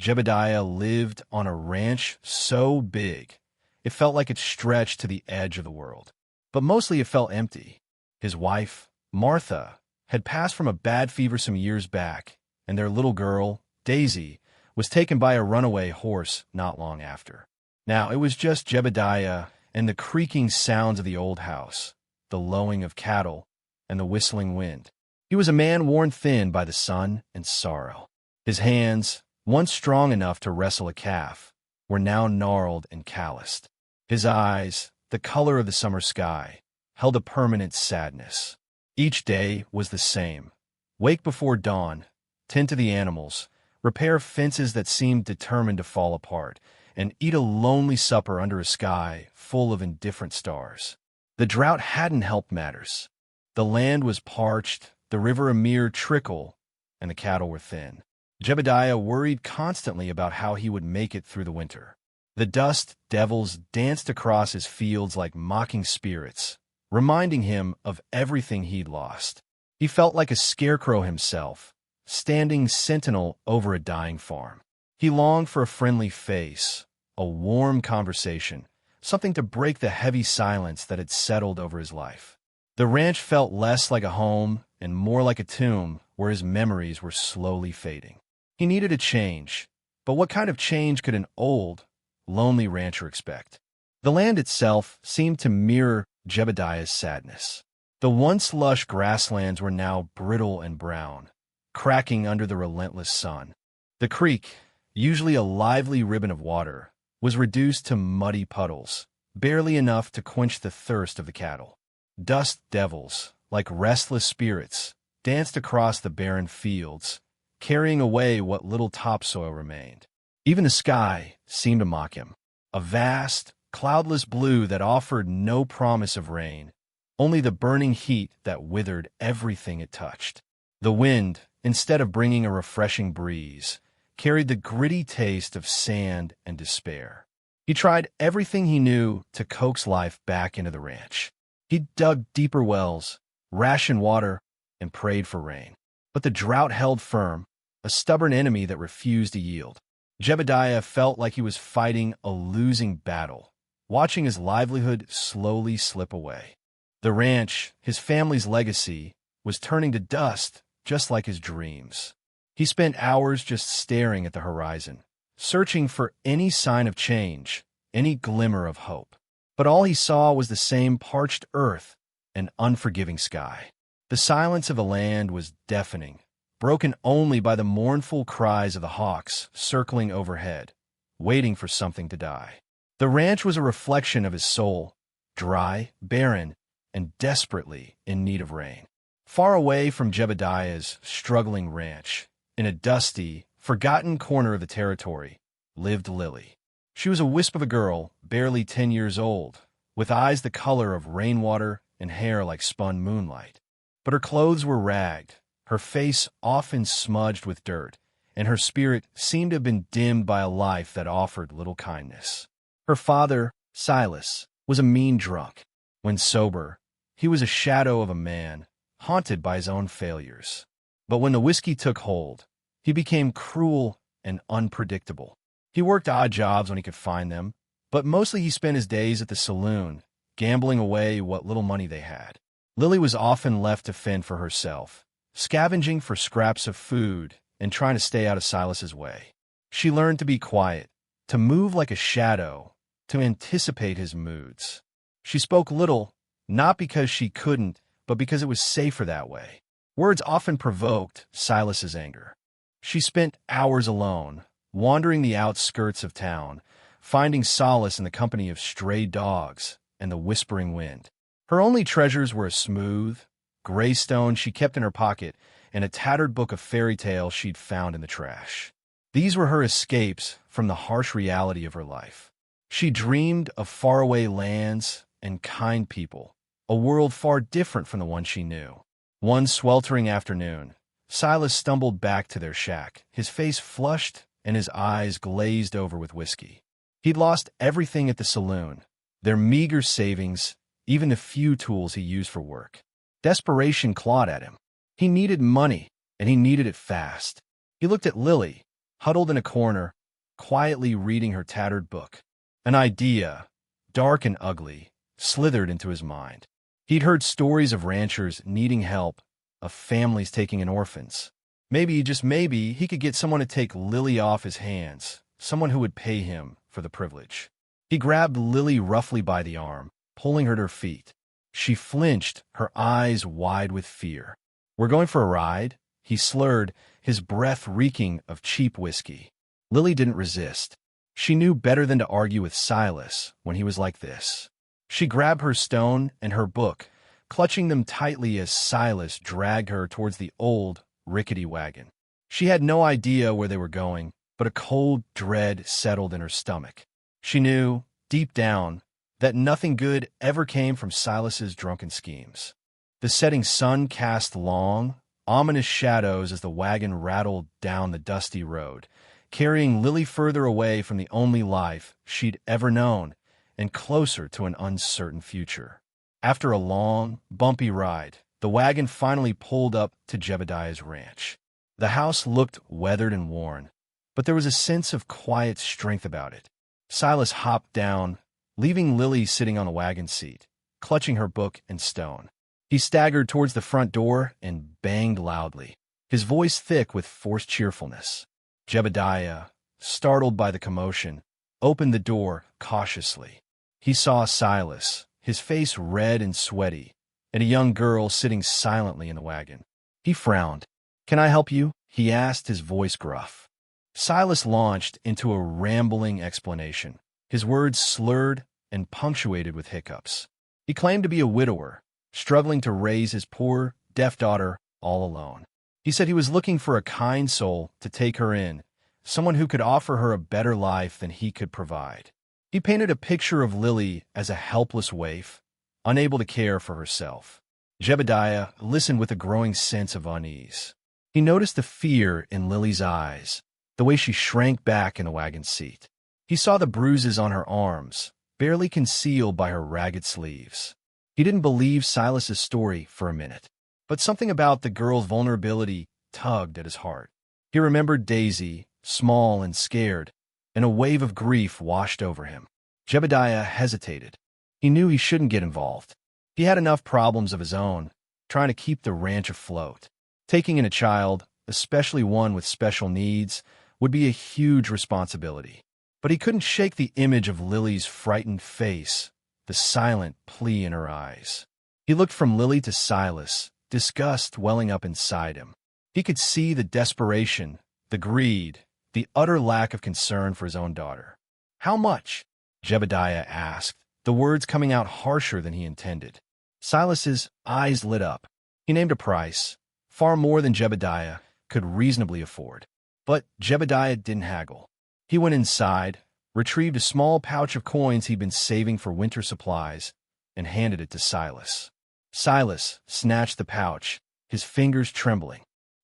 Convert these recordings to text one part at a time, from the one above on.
Jebediah lived on a ranch so big, it felt like it stretched to the edge of the world. But mostly it felt empty. His wife, Martha, had passed from a bad fever some years back, and their little girl, Daisy, was taken by a runaway horse not long after. Now it was just Jebediah and the creaking sounds of the old house, the lowing of cattle, and the whistling wind. He was a man worn thin by the sun and sorrow. His hands, once strong enough to wrestle a calf, were now gnarled and calloused. His eyes, the color of the summer sky, held a permanent sadness. Each day was the same. Wake before dawn, tend to the animals, repair fences that seemed determined to fall apart, and eat a lonely supper under a sky full of indifferent stars. The drought hadn't helped matters. The land was parched, the river a mere trickle, and the cattle were thin. Jebediah worried constantly about how he would make it through the winter. The dust devils danced across his fields like mocking spirits, reminding him of everything he'd lost. He felt like a scarecrow himself, standing sentinel over a dying farm. He longed for a friendly face, a warm conversation, something to break the heavy silence that had settled over his life. The ranch felt less like a home and more like a tomb where his memories were slowly fading. He needed a change, but what kind of change could an old, lonely rancher expect? The land itself seemed to mirror Jebediah's sadness. The once lush grasslands were now brittle and brown, cracking under the relentless sun. The creek, usually a lively ribbon of water, was reduced to muddy puddles, barely enough to quench the thirst of the cattle. Dust devils, like restless spirits, danced across the barren fields, carrying away what little topsoil remained. Even the sky seemed to mock him, a vast, cloudless blue that offered no promise of rain, only the burning heat that withered everything it touched. The wind, instead of bringing a refreshing breeze, carried the gritty taste of sand and despair. He tried everything he knew to coax life back into the ranch. He dug deeper wells, rationed water, and prayed for rain. But the drought held firm, a stubborn enemy that refused to yield. Jebediah felt like he was fighting a losing battle, watching his livelihood slowly slip away. The ranch, his family's legacy, was turning to dust just like his dreams. He spent hours just staring at the horizon, searching for any sign of change, any glimmer of hope. But all he saw was the same parched earth and unforgiving sky. The silence of the land was deafening, broken only by the mournful cries of the hawks circling overhead, waiting for something to die. The ranch was a reflection of his soul, dry, barren, and desperately in need of rain. Far away from Jebediah's struggling ranch, in a dusty, forgotten corner of the territory, lived Lily. She was a wisp of a girl, barely 10 years old, with eyes the color of rainwater and hair like spun moonlight. But her clothes were ragged, her face often smudged with dirt, and her spirit seemed to have been dimmed by a life that offered little kindness. Her father, Silas, was a mean drunk. When sober, he was a shadow of a man, haunted by his own failures. But when the whiskey took hold, he became cruel and unpredictable. He worked odd jobs when he could find them, but mostly he spent his days at the saloon, gambling away what little money they had. Lily was often left to fend for herself, scavenging for scraps of food and trying to stay out of Silas's way. She learned to be quiet, to move like a shadow, to anticipate his moods. She spoke little, not because she couldn't, but because it was safer that way. Words often provoked Silas's anger. She spent hours alone, wandering the outskirts of town, finding solace in the company of stray dogs and the whispering wind. Her only treasures were a smooth, gray stone she kept in her pocket and a tattered book of fairy tales she'd found in the trash. These were her escapes from the harsh reality of her life. She dreamed of faraway lands and kind people, a world far different from the one she knew. One sweltering afternoon, Silas stumbled back to their shack, his face flushed and his eyes glazed over with whiskey. He'd lost everything at the saloon, their meager savings, even the few tools he used for work. Desperation clawed at him. He needed money, and he needed it fast. He looked at Lily, huddled in a corner, quietly reading her tattered book. An idea, dark and ugly, slithered into his mind. He'd heard stories of ranchers needing help, of families taking in orphans. Maybe, just maybe, he could get someone to take Lily off his hands, someone who would pay him for the privilege. He grabbed Lily roughly by the arm, pulling her to her feet. She flinched, her eyes wide with fear. "We're going for a ride?" he slurred, his breath reeking of cheap whiskey. Lily didn't resist. She knew better than to argue with Silas when he was like this. She grabbed her stone and her book, clutching them tightly as Silas dragged her towards the old, rickety wagon. She had no idea where they were going, but a cold dread settled in her stomach. She knew, deep down, that nothing good ever came from Silas's drunken schemes. The setting sun cast long, ominous shadows as the wagon rattled down the dusty road, carrying Lily further away from the only life she'd ever known and closer to an uncertain future. After a long, bumpy ride, the wagon finally pulled up to Jebediah's ranch. The house looked weathered and worn, but there was a sense of quiet strength about it. Silas hopped down, leaving Lily sitting on the wagon seat, clutching her book and stone. He staggered towards the front door and banged loudly, his voice thick with forced cheerfulness. Jebediah, startled by the commotion, opened the door cautiously. He saw Silas, his face red and sweaty, and a young girl sitting silently in the wagon. He frowned. "Can I help you?" he asked, his voice gruff. Silas launched into a rambling explanation, his words slurred and punctuated with hiccups. He claimed to be a widower, struggling to raise his poor, deaf daughter all alone. He said he was looking for a kind soul to take her in, someone who could offer her a better life than he could provide. He painted a picture of Lily as a helpless waif, unable to care for herself. Jebediah listened with a growing sense of unease. He noticed the fear in Lily's eyes, the way she shrank back in the wagon seat. He saw the bruises on her arms, barely concealed by her ragged sleeves. He didn't believe Silas's story for a minute, but something about the girl's vulnerability tugged at his heart. He remembered Daisy, small and scared, and a wave of grief washed over him. Jebediah hesitated. He knew he shouldn't get involved. He had enough problems of his own, trying to keep the ranch afloat. Taking in a child, especially one with special needs, would be a huge responsibility. But he couldn't shake the image of Lily's frightened face, the silent plea in her eyes. He looked from Lily to Silas, disgust welling up inside him. He could see the desperation, the greed, the utter lack of concern for his own daughter. "How much?" Jebediah asked, the words coming out harsher than he intended. Silas's eyes lit up. He named a price, far more than Jebediah could reasonably afford. But Jebediah didn't haggle. He went inside, retrieved a small pouch of coins he'd been saving for winter supplies, and handed it to Silas. Silas snatched the pouch, his fingers trembling.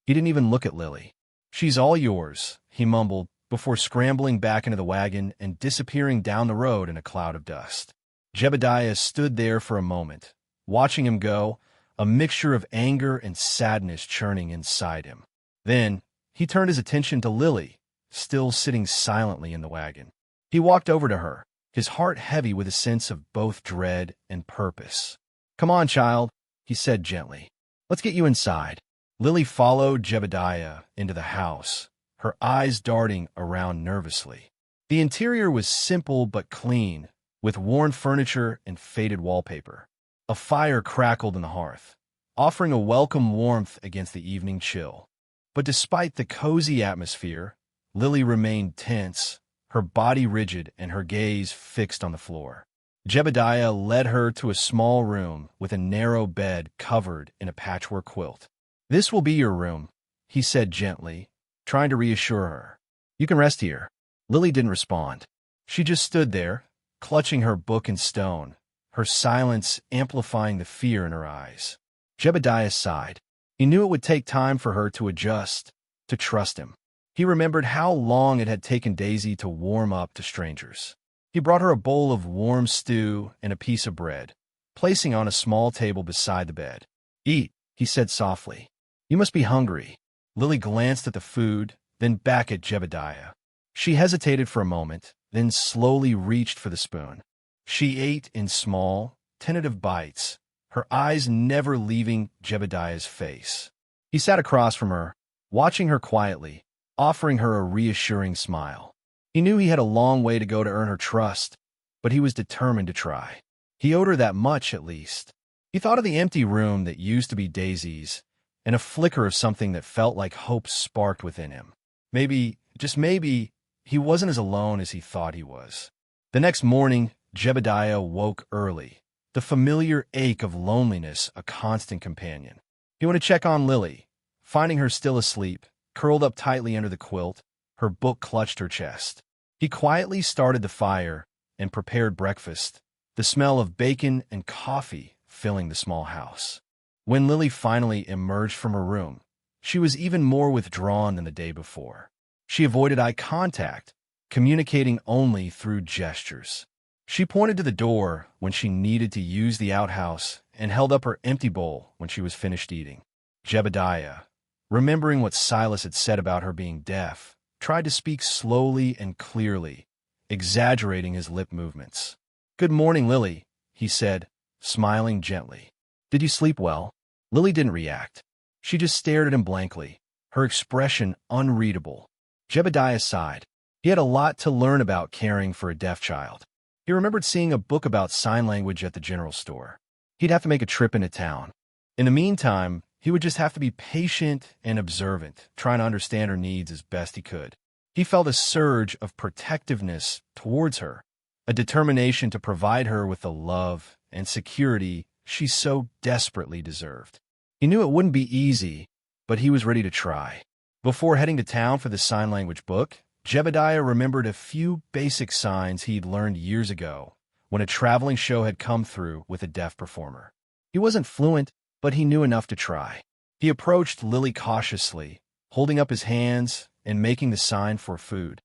He didn't even look at Lily. "She's all yours," he mumbled, before scrambling back into the wagon and disappearing down the road in a cloud of dust. Jebediah stood there for a moment, watching him go, a mixture of anger and sadness churning inside him. Then he turned his attention to Lily, still sitting silently in the wagon. He walked over to her, his heart heavy with a sense of both dread and purpose. "Come on, child," he said gently. "Let's get you inside." Lily followed Jebediah into the house, her eyes darting around nervously. The interior was simple but clean, with worn furniture and faded wallpaper. A fire crackled in the hearth, offering a welcome warmth against the evening chill. But despite the cozy atmosphere, Lily remained tense, her body rigid and her gaze fixed on the floor. Jebediah led her to a small room with a narrow bed covered in a patchwork quilt. "This will be your room," he said gently, trying to reassure her. "You can rest here." Lily didn't respond. She just stood there, clutching her book and stone, her silence amplifying the fear in her eyes. Jebediah sighed. He knew it would take time for her to adjust, to trust him. He remembered how long it had taken Daisy to warm up to strangers. He brought her a bowl of warm stew and a piece of bread, placing on a small table beside the bed. "Eat," he said softly. "You must be hungry." Lily glanced at the food, then back at Jebediah. She hesitated for a moment, then slowly reached for the spoon. She ate in small, tentative bites, her eyes never leaving Jebediah's face. He sat across from her, watching her quietly, offering her a reassuring smile. He knew he had a long way to go to earn her trust, but he was determined to try. He owed her that much, at least. He thought of the empty room that used to be Daisy's, and a flicker of something that felt like hope sparked within him. Maybe, just maybe, he wasn't as alone as he thought he was. The next morning, Jebediah woke early, the familiar ache of loneliness a constant companion. He went to check on Lily, finding her still asleep, curled up tightly under the quilt, her book clutched her chest. He quietly started the fire and prepared breakfast, the smell of bacon and coffee filling the small house. When Lily finally emerged from her room, she was even more withdrawn than the day before. She avoided eye contact, communicating only through gestures. She pointed to the door when she needed to use the outhouse and held up her empty bowl when she was finished eating. Jebediah, remembering what Silas had said about her being deaf, tried to speak slowly and clearly, exaggerating his lip movements. "Good morning, Lily," he said, smiling gently. "Did you sleep well?" Lily didn't react. She just stared at him blankly, her expression unreadable. Jebediah sighed. He had a lot to learn about caring for a deaf child. He remembered seeing a book about sign language at the general store. He'd have to make a trip into town. In the meantime, he would just have to be patient and observant, trying to understand her needs as best he could. He felt a surge of protectiveness towards her, a determination to provide her with the love and security she so desperately deserved. He knew it wouldn't be easy, but he was ready to try. Before heading to town for the sign language book, Jebediah remembered a few basic signs he'd learned years ago when a traveling show had come through with a deaf performer. He wasn't fluent, but he knew enough to try. He approached Lily cautiously, holding up his hands and making the sign for food.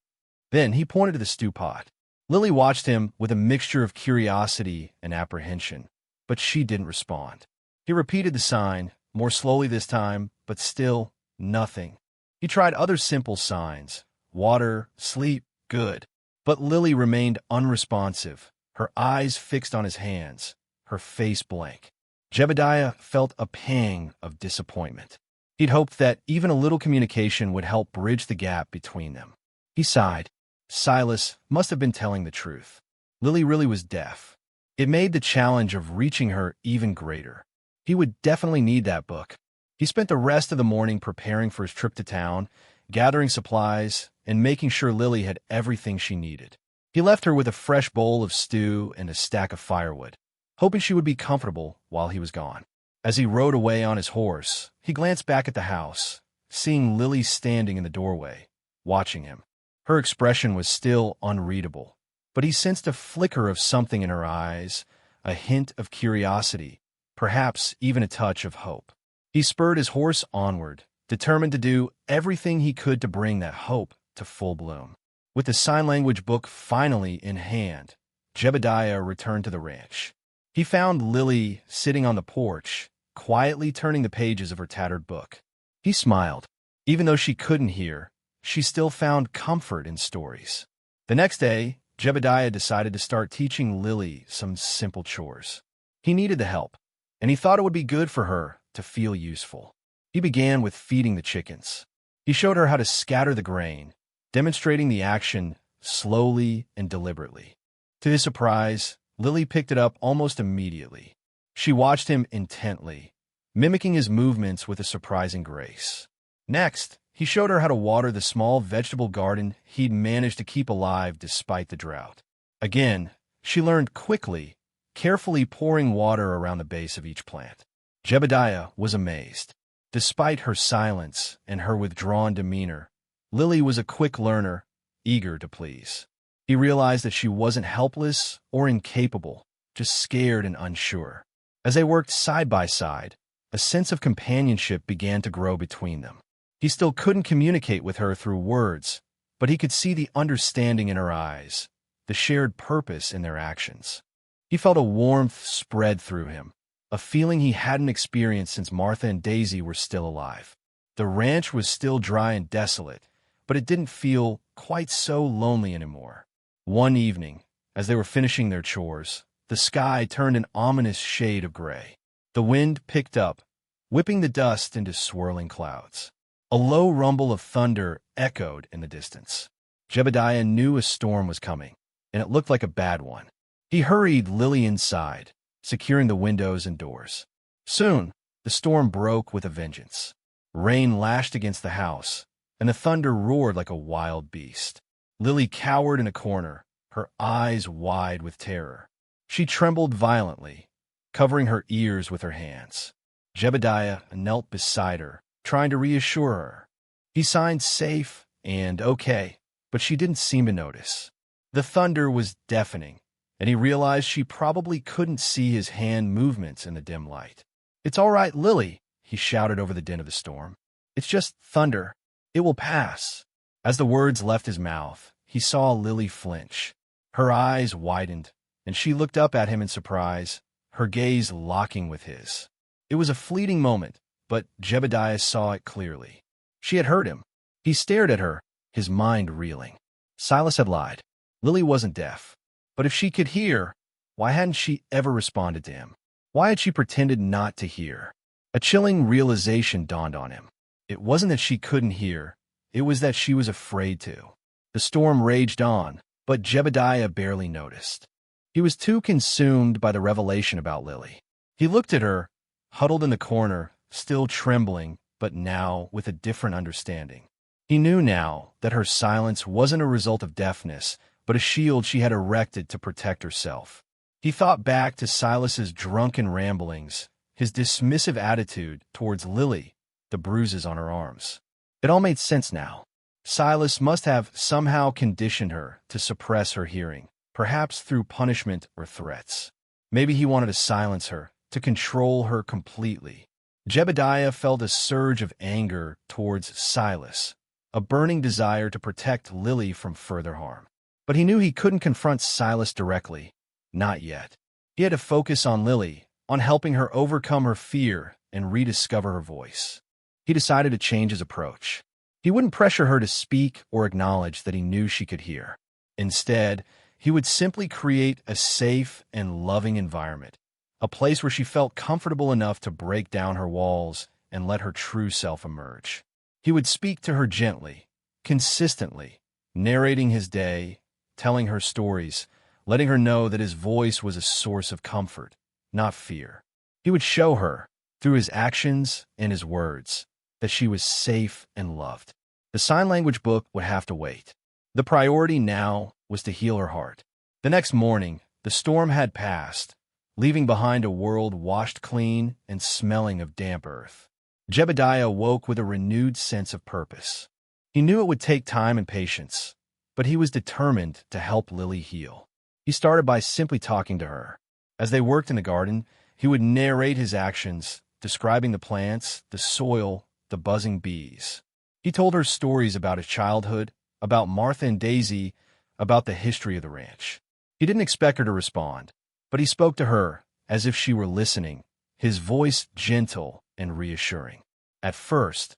Then he pointed to the stew pot. Lily watched him with a mixture of curiosity and apprehension, but she didn't respond. He repeated the sign, more slowly this time, but still nothing. He tried other simple signs, water, sleep, good. But Lily remained unresponsive, her eyes fixed on his hands, her face blank. Jebediah felt a pang of disappointment. He'd hoped that even a little communication would help bridge the gap between them. He sighed. Silas must have been telling the truth. Lily really was deaf. It made the challenge of reaching her even greater. He would definitely need that book. He spent the rest of the morning preparing for his trip to town, gathering supplies, and making sure Lily had everything she needed. He left her with a fresh bowl of stew and a stack of firewood, hoping she would be comfortable while he was gone. As he rode away on his horse, he glanced back at the house, seeing Lily standing in the doorway, watching him. Her expression was still unreadable, but he sensed a flicker of something in her eyes, a hint of curiosity, perhaps even a touch of hope. He spurred his horse onward, determined to do everything he could to bring that hope to full bloom. With the sign language book finally in hand, Jebediah returned to the ranch. He found Lily sitting on the porch, quietly turning the pages of her tattered book. He smiled. Even though she couldn't hear, she still found comfort in stories. The next day, Jebediah decided to start teaching Lily some simple chores. He needed the help, and he thought it would be good for her to feel useful. He began with feeding the chickens. He showed her how to scatter the grain, demonstrating the action slowly and deliberately. To his surprise, Lily picked it up almost immediately. She watched him intently, mimicking his movements with a surprising grace. Next, he showed her how to water the small vegetable garden he'd managed to keep alive despite the drought. Again, she learned quickly, carefully pouring water around the base of each plant. Jebediah was amazed. Despite her silence and her withdrawn demeanor, Lily was a quick learner, eager to please. He realized that she wasn't helpless or incapable, just scared and unsure. As they worked side by side, a sense of companionship began to grow between them. He still couldn't communicate with her through words, but he could see the understanding in her eyes, the shared purpose in their actions. He felt a warmth spread through him, a feeling he hadn't experienced since Martha and Daisy were still alive. The ranch was still dry and desolate, but it didn't feel quite so lonely anymore. One evening, as they were finishing their chores, the sky turned an ominous shade of gray. The wind picked up, whipping the dust into swirling clouds. A low rumble of thunder echoed in the distance. Jebediah knew a storm was coming, and it looked like a bad one. He hurried Lily inside, securing the windows and doors. Soon, the storm broke with a vengeance. Rain lashed against the house, and the thunder roared like a wild beast. Lily cowered in a corner, her eyes wide with terror. She trembled violently, covering her ears with her hands. Jebediah knelt beside her, trying to reassure her. He signed safe and okay, but she didn't seem to notice. The thunder was deafening, and he realized she probably couldn't see his hand movements in the dim light. "It's all right, Lily," he shouted over the din of the storm. "It's just thunder. It will pass." As the words left his mouth, he saw Lily flinch. Her eyes widened, and she looked up at him in surprise, her gaze locking with his. It was a fleeting moment, but Jebediah saw it clearly. She had heard him. He stared at her, his mind reeling. Silas had lied. Lily wasn't deaf. But if she could hear, why hadn't she ever responded to him? Why had she pretended not to hear? A chilling realization dawned on him. It wasn't that she couldn't hear, it was that she was afraid to. The storm raged on, but Jebediah barely noticed. He was too consumed by the revelation about Lily. He looked at her, huddled in the corner, still trembling, but now with a different understanding. He knew now that her silence wasn't a result of deafness, but a shield she had erected to protect herself. He thought back to Silas's drunken ramblings, his dismissive attitude towards Lily, the bruises on her arms. It all made sense now. Silas must have somehow conditioned her to suppress her hearing, perhaps through punishment or threats. Maybe he wanted to silence her, to control her completely. Jebediah felt a surge of anger towards Silas, a burning desire to protect Lily from further harm. But he knew he couldn't confront Silas directly. Not yet. He had to focus on Lily, on helping her overcome her fear and rediscover her voice. He decided to change his approach. He wouldn't pressure her to speak or acknowledge that he knew she could hear. Instead, he would simply create a safe and loving environment, a place where she felt comfortable enough to break down her walls and let her true self emerge. He would speak to her gently, consistently, narrating his day, telling her stories, letting her know that his voice was a source of comfort, not fear. He would show her, through his actions and his words, that she was safe and loved. The sign language book would have to wait. The priority now was to heal her heart. The next morning, the storm had passed, leaving behind a world washed clean and smelling of damp earth. Jebediah woke with a renewed sense of purpose. He knew it would take time and patience, but he was determined to help Lily heal. He started by simply talking to her. As they worked in the garden, he would narrate his actions, describing the plants, the soil, the buzzing bees. He told her stories about his childhood, about Martha and Daisy, about the history of the ranch. He didn't expect her to respond, but he spoke to her as if she were listening, his voice gentle and reassuring. At first,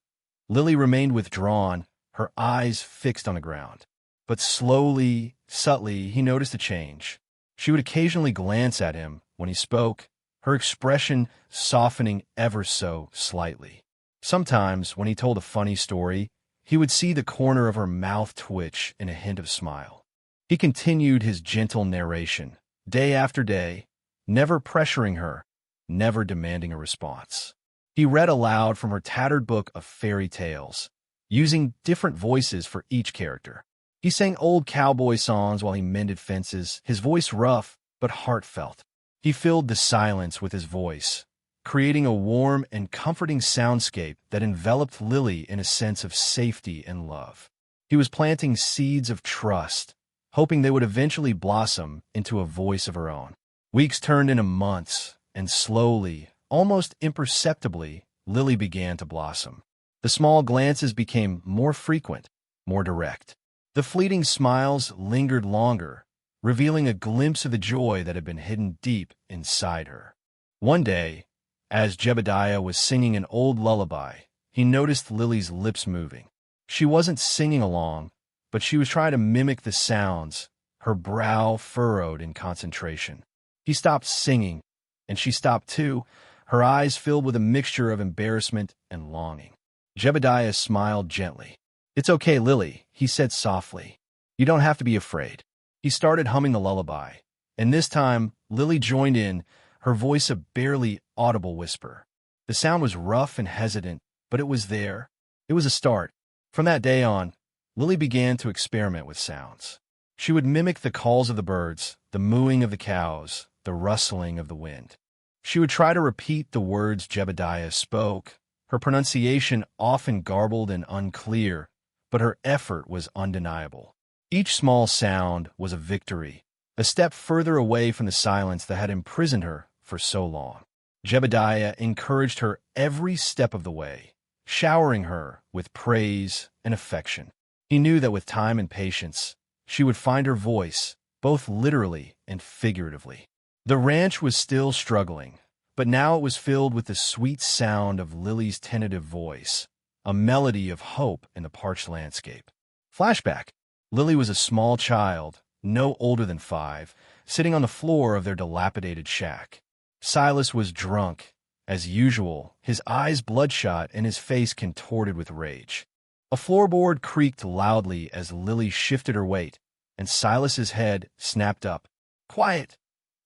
Lily remained withdrawn, her eyes fixed on the ground. But slowly, subtly, he noticed a change. She would occasionally glance at him when he spoke, her expression softening ever so slightly. Sometimes, when he told a funny story, he would see the corner of her mouth twitch in a hint of smile. He continued his gentle narration, day after day, never pressuring her, never demanding a response. He read aloud from her tattered book of fairy tales, using different voices for each character. He sang old cowboy songs while he mended fences, his voice rough but heartfelt. He filled the silence with his voice, creating a warm and comforting soundscape that enveloped Lily in a sense of safety and love. He was planting seeds of trust, hoping they would eventually blossom into a voice of her own. Weeks turned into months, and slowly, almost imperceptibly, Lily began to blossom. The small glances became more frequent, more direct. The fleeting smiles lingered longer, revealing a glimpse of the joy that had been hidden deep inside her. One day, as Jebediah was singing an old lullaby, he noticed Lily's lips moving. She wasn't singing along, but she was trying to mimic the sounds, her brow furrowed in concentration. He stopped singing, and she stopped too, her eyes filled with a mixture of embarrassment and longing. Jebediah smiled gently. "It's okay, Lily," he said softly. "You don't have to be afraid." He started humming the lullaby, and this time Lily joined in, her voice a barely audible whisper. The sound was rough and hesitant, but it was there. It was a start. From that day on, Lily began to experiment with sounds. She would mimic the calls of the birds, the mooing of the cows, the rustling of the wind. She would try to repeat the words Jebediah spoke, her pronunciation often garbled and unclear, but her effort was undeniable. Each small sound was a victory, a step further away from the silence that had imprisoned her for so long. Jebediah encouraged her every step of the way, showering her with praise and affection. He knew that with time and patience, she would find her voice, both literally and figuratively. The ranch was still struggling, but now it was filled with the sweet sound of Lily's tentative voice, a melody of hope in the parched landscape. Flashback. Lily was a small child, no older than 5, sitting on the floor of their dilapidated shack. Silas was drunk, as usual, his eyes bloodshot and his face contorted with rage. A floorboard creaked loudly as Lily shifted her weight, and Silas's head snapped up. "Quiet,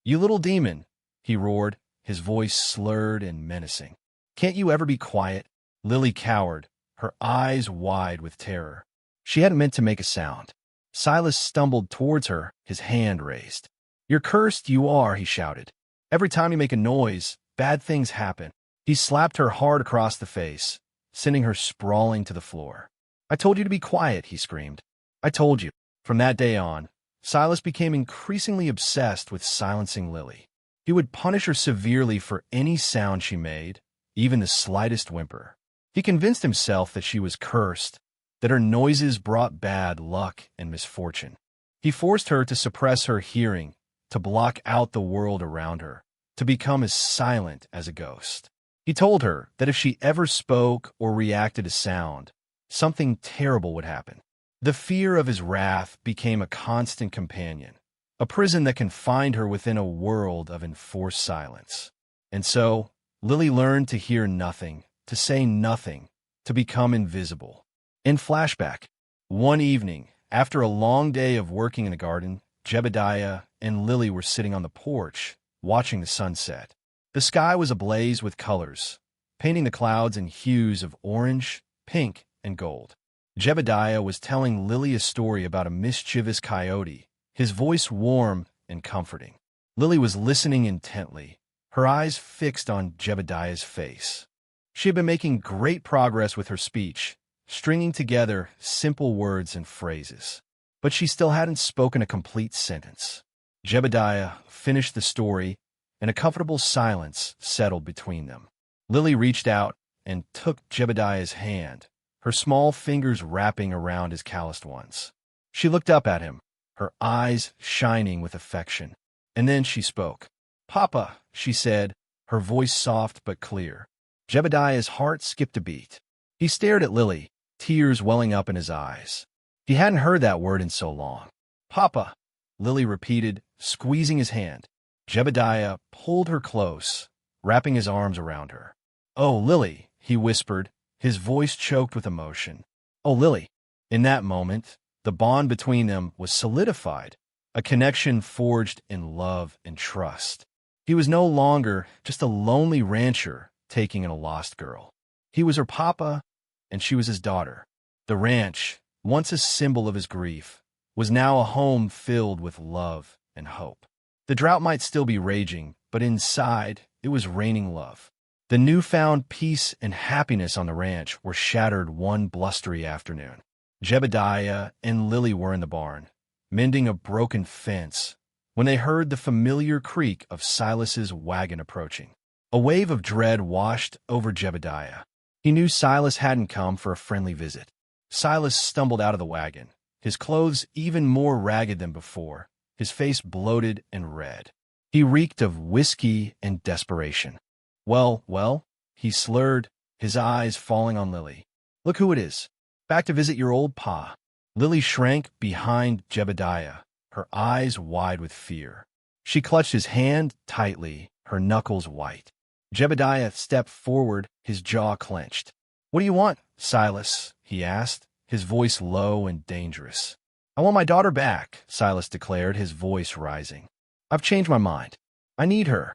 you little demon," he roared, his voice slurred and menacing. "Can't you ever be quiet?" Lily cowered, her eyes wide with terror. She hadn't meant to make a sound. Silas stumbled towards her, his hand raised. "You're cursed, you are," he shouted. "Every time you make a noise, bad things happen." He slapped her hard across the face, sending her sprawling to the floor. "I told you to be quiet," he screamed. "I told you." From that day on, Silas became increasingly obsessed with silencing Lily. He would punish her severely for any sound she made, even the slightest whimper. He convinced himself that she was cursed, that her noises brought bad luck and misfortune. He forced her to suppress her hearing, to block out the world around her, to become as silent as a ghost. He told her that if she ever spoke or reacted to sound, something terrible would happen. The fear of his wrath became a constant companion, a prison that confined her within a world of enforced silence. And so, Lily learned to hear nothing, to say nothing, to become invisible. In flashback, one evening, after a long day of working in the garden, Jebediah and Lily were sitting on the porch, watching the sunset. The sky was ablaze with colors, painting the clouds in hues of orange, pink, and gold. Jebediah was telling Lily a story about a mischievous coyote, his voice warm and comforting. Lily was listening intently, her eyes fixed on Jebediah's face. She had been making great progress with her speech, stringing together simple words and phrases. But she still hadn't spoken a complete sentence. Jebediah finished the story, and a comfortable silence settled between them. Lily reached out and took Jebediah's hand, her small fingers wrapping around his calloused ones. She looked up at him, her eyes shining with affection. And then she spoke. "Papa," she said, her voice soft but clear. Jebediah's heart skipped a beat. He stared at Lily, tears welling up in his eyes. He hadn't heard that word in so long. "Papa," Lily repeated, squeezing his hand. Jebediah pulled her close, wrapping his arms around her. "Oh, Lily," he whispered, his voice choked with emotion. "Oh, Lily." In that moment, the bond between them was solidified, a connection forged in love and trust. He was no longer just a lonely rancher taking in a lost girl. He was her papa, and she was his daughter. The ranch, once a symbol of his grief, was now a home filled with love and hope. The drought might still be raging, but inside, it was raining love. The newfound peace and happiness on the ranch were shattered one blustery afternoon. Jebediah and Lily were in the barn, mending a broken fence, when they heard the familiar creak of Silas's wagon approaching. A wave of dread washed over Jebediah. He knew Silas hadn't come for a friendly visit. Silas stumbled out of the wagon, his clothes even more ragged than before, his face bloated and red. He reeked of whiskey and desperation. Well, he slurred, his eyes falling on Lily. "Look who it is." Back to visit your old pa. Lily shrank behind Jebediah, her eyes wide with fear. She clutched his hand tightly, her knuckles white. Jebediah stepped forward, his jaw clenched. "What do you want, Silas?" he asked, his voice low and dangerous. "I want my daughter back," Silas declared, his voice rising. "I've changed my mind. I need her."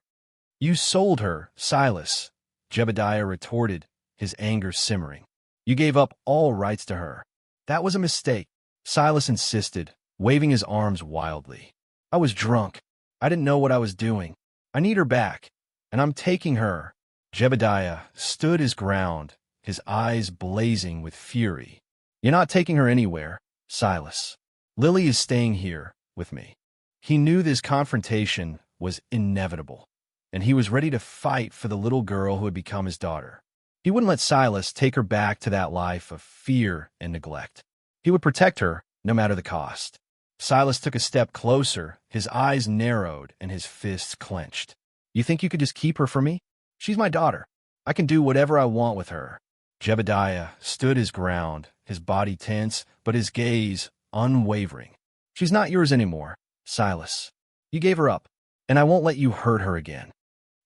"You sold her, Silas," Jebediah retorted, his anger simmering. "You gave up all rights to her." "That was a mistake," Silas insisted, waving his arms wildly. "I was drunk. I didn't know what I was doing. I need her back, and I'm taking her." Jebediah stood his ground, his eyes blazing with fury. "You're not taking her anywhere, Silas. Lily is staying here with me." He knew this confrontation was inevitable, and he was ready to fight for the little girl who had become his daughter. He wouldn't let Silas take her back to that life of fear and neglect. He would protect her no matter the cost. Silas took a step closer, his eyes narrowed and his fists clenched. "You think you could just keep her for me? She's my daughter. I can do whatever I want with her." Jebediah stood his ground, his body tense, but his gaze unwavering. "She's not yours anymore, Silas. You gave her up, and I won't let you hurt her again."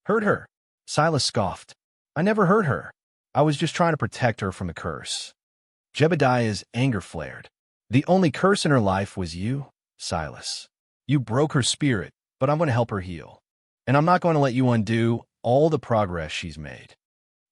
"Hurt her?" Silas scoffed. "I never hurt her. I was just trying to protect her from the curse." Jebediah's anger flared. "The only curse in her life was you, Silas. You broke her spirit, but I'm going to help her heal. And I'm not going to let you undo all the progress she's made."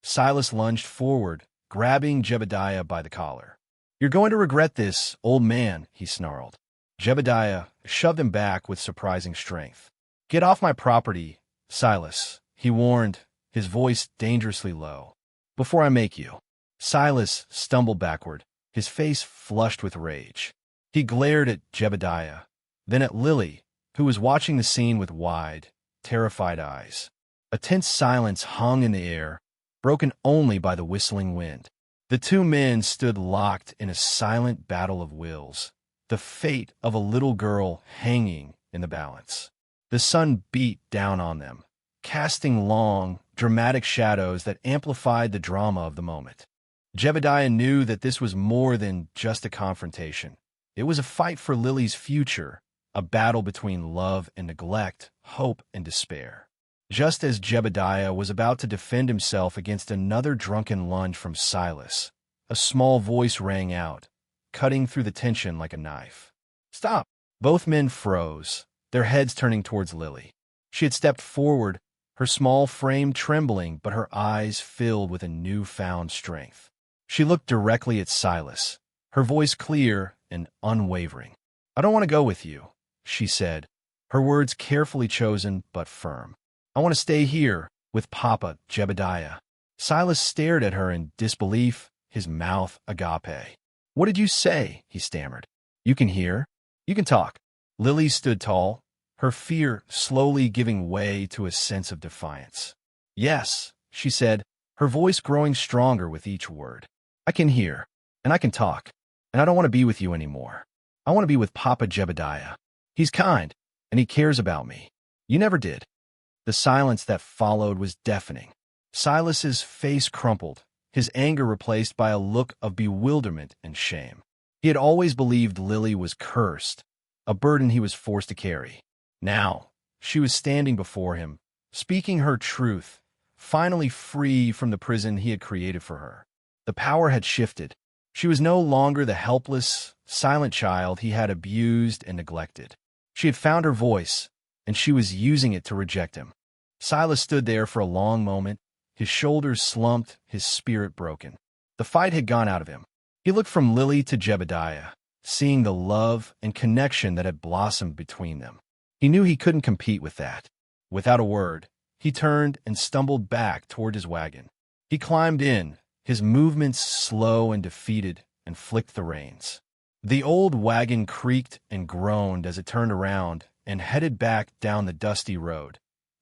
Silas lunged forward, grabbing Jebediah by the collar. "You're going to regret this, old man," he snarled. Jebediah shoved him back with surprising strength. "Get off my property, Silas," he warned, his voice dangerously low, "before I make you." Silas stumbled backward, his face flushed with rage. He glared at Jebediah, then at Lily, who was watching the scene with wide, terrified eyes. A tense silence hung in the air, broken only by the whistling wind. The two men stood locked in a silent battle of wills, the fate of a little girl hanging in the balance. The sun beat down on them, casting long, dramatic shadows that amplified the drama of the moment. Jebediah knew that this was more than just a confrontation. It was a fight for Lily's future, a battle between love and neglect, hope and despair. Just as Jebediah was about to defend himself against another drunken lunge from Silas, a small voice rang out, cutting through the tension like a knife. "Stop!" Both men froze, their heads turning towards Lily. She had stepped forward, her small frame trembling, but her eyes filled with a newfound strength. She looked directly at Silas, her voice clear and unwavering. "I don't want to go with you," she said, her words carefully chosen but firm. "I want to stay here with Papa Jebediah." Silas stared at her in disbelief, his mouth agape. "What did you say?" he stammered. "You can hear? You can talk." Lily stood tall, her fear slowly giving way to a sense of defiance. "Yes," she said, her voice growing stronger with each word. "I can hear, and I can talk, and I don't want to be with you anymore. I want to be with Papa Jebediah. He's kind, and he cares about me. You never did." The silence that followed was deafening. Silas's face crumpled, his anger replaced by a look of bewilderment and shame. He had always believed Lily was cursed, a burden he was forced to carry. Now, she was standing before him, speaking her truth, finally free from the prison he had created for her. The power had shifted. She was no longer the helpless, silent child he had abused and neglected. She had found her voice, and she was using it to reject him. Silas stood there for a long moment, his shoulders slumped, his spirit broken. The fight had gone out of him. He looked from Lily to Jebediah, seeing the love and connection that had blossomed between them. He knew he couldn't compete with that. Without a word, he turned and stumbled back toward his wagon. He climbed in, his movements slow and defeated, and flicked the reins. The old wagon creaked and groaned as it turned around and headed back down the dusty road,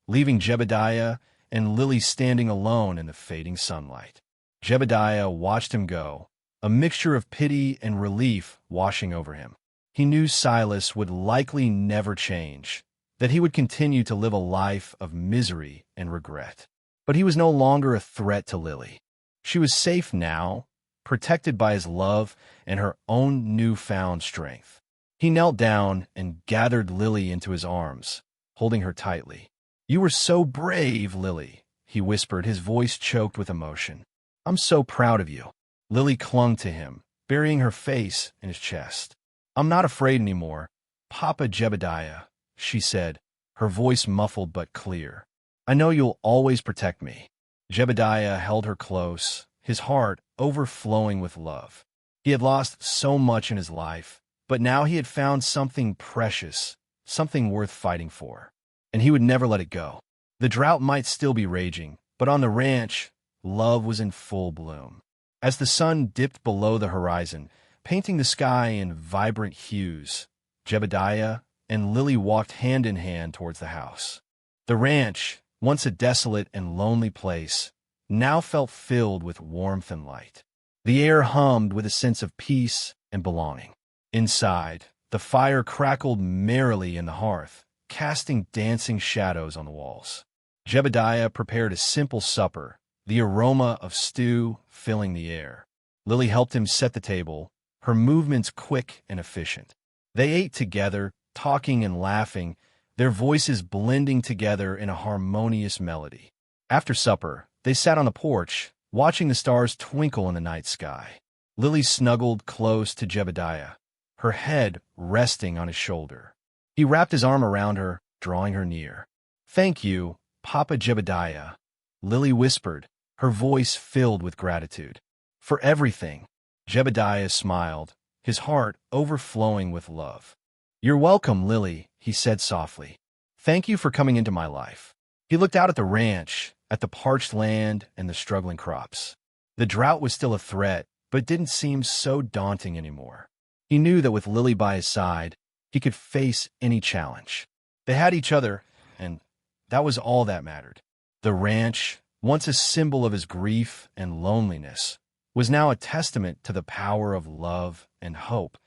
leaving Jebediah and Lily standing alone in the fading sunlight. Jebediah watched him go, a mixture of pity and relief washing over him. He knew Silas would likely never change, that he would continue to live a life of misery and regret. But he was no longer a threat to Lily. She was safe now, protected by his love and her own newfound strength. He knelt down and gathered Lily into his arms, holding her tightly. "You were so brave, Lily," he whispered, his voice choked with emotion. "I'm so proud of you." Lily clung to him, burying her face in his chest. "I'm not afraid anymore, Papa Jebediah," she said, her voice muffled but clear. "I know you'll always protect me." Jebediah held her close, his heart overflowing with love. He had lost so much in his life, but now he had found something precious, something worth fighting for, and he would never let it go. The drought might still be raging, but on the ranch, love was in full bloom. As the sun dipped below the horizon, painting the sky in vibrant hues, Jebediah and Lily walked hand in hand towards the house. The ranch, once a desolate and lonely place, now felt filled with warmth and light. The air hummed with a sense of peace and belonging. Inside, the fire crackled merrily in the hearth, casting dancing shadows on the walls. Jebediah prepared a simple supper, the aroma of stew filling the air. Lily helped him set the table, her movements quick and efficient. They ate together, talking and laughing, their voices blending together in a harmonious melody. After supper, they sat on the porch, watching the stars twinkle in the night sky. Lily snuggled close to Jebediah, her head resting on his shoulder. He wrapped his arm around her, drawing her near. "Thank you, Papa Jebediah," Lily whispered, her voice filled with gratitude. "For everything." Jebediah smiled, his heart overflowing with love. "You're welcome, Lily," he said softly. "Thank you for coming into my life." He looked out at the ranch, at the parched land and the struggling crops. The drought was still a threat, but didn't seem so daunting anymore. He knew that with Lily by his side, he could face any challenge. They had each other, and that was all that mattered. The ranch, once a symbol of his grief and loneliness, was now a testament to the power of love and hope,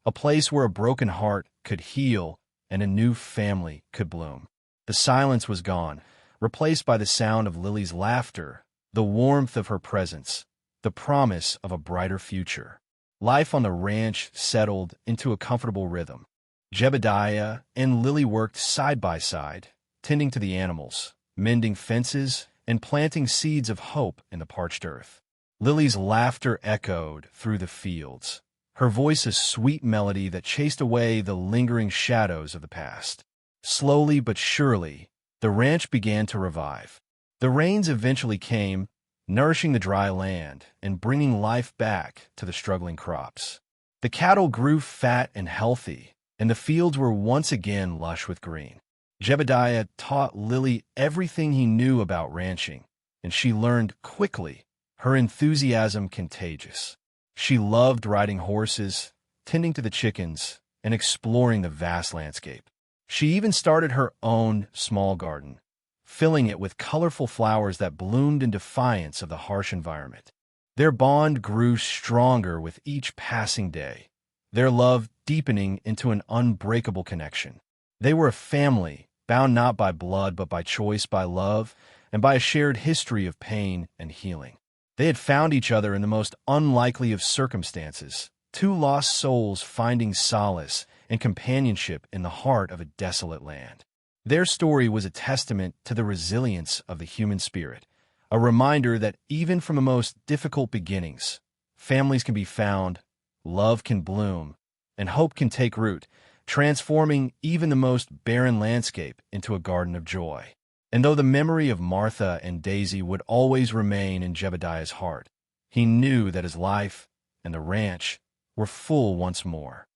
a place where a broken heart could heal and a new family could bloom. The silence was gone, replaced by the sound of Lily's laughter, the warmth of her presence, the promise of a brighter future. Life on the ranch settled into a comfortable rhythm. Jebediah and Lily worked side by side, tending to the animals, mending fences, and planting seeds of hope in the parched earth. Lily's laughter echoed through the fields, her voice a sweet melody that chased away the lingering shadows of the past. Slowly but surely, the ranch began to revive. The rains eventually came, nourishing the dry land and bringing life back to the struggling crops. The cattle grew fat and healthy, and the fields were once again lush with green. Jebediah taught Lily everything he knew about ranching, and she learned quickly, her enthusiasm contagious. She loved riding horses, tending to the chickens, and exploring the vast landscape. She even started her own small garden, filling it with colorful flowers that bloomed in defiance of the harsh environment. Their bond grew stronger with each passing day, their love deepening into an unbreakable connection. They were a family, bound not by blood but by choice, by love, and by a shared history of pain and healing. They had found each other in the most unlikely of circumstances, two lost souls finding solace and companionship in the heart of a desolate land. Their story was a testament to the resilience of the human spirit, a reminder that even from the most difficult beginnings, families can be found, love can bloom, and hope can take root, transforming even the most barren landscape into a garden of joy. And though the memory of Martha and Daisy would always remain in Jebediah's heart, he knew that his life and the ranch were full once more.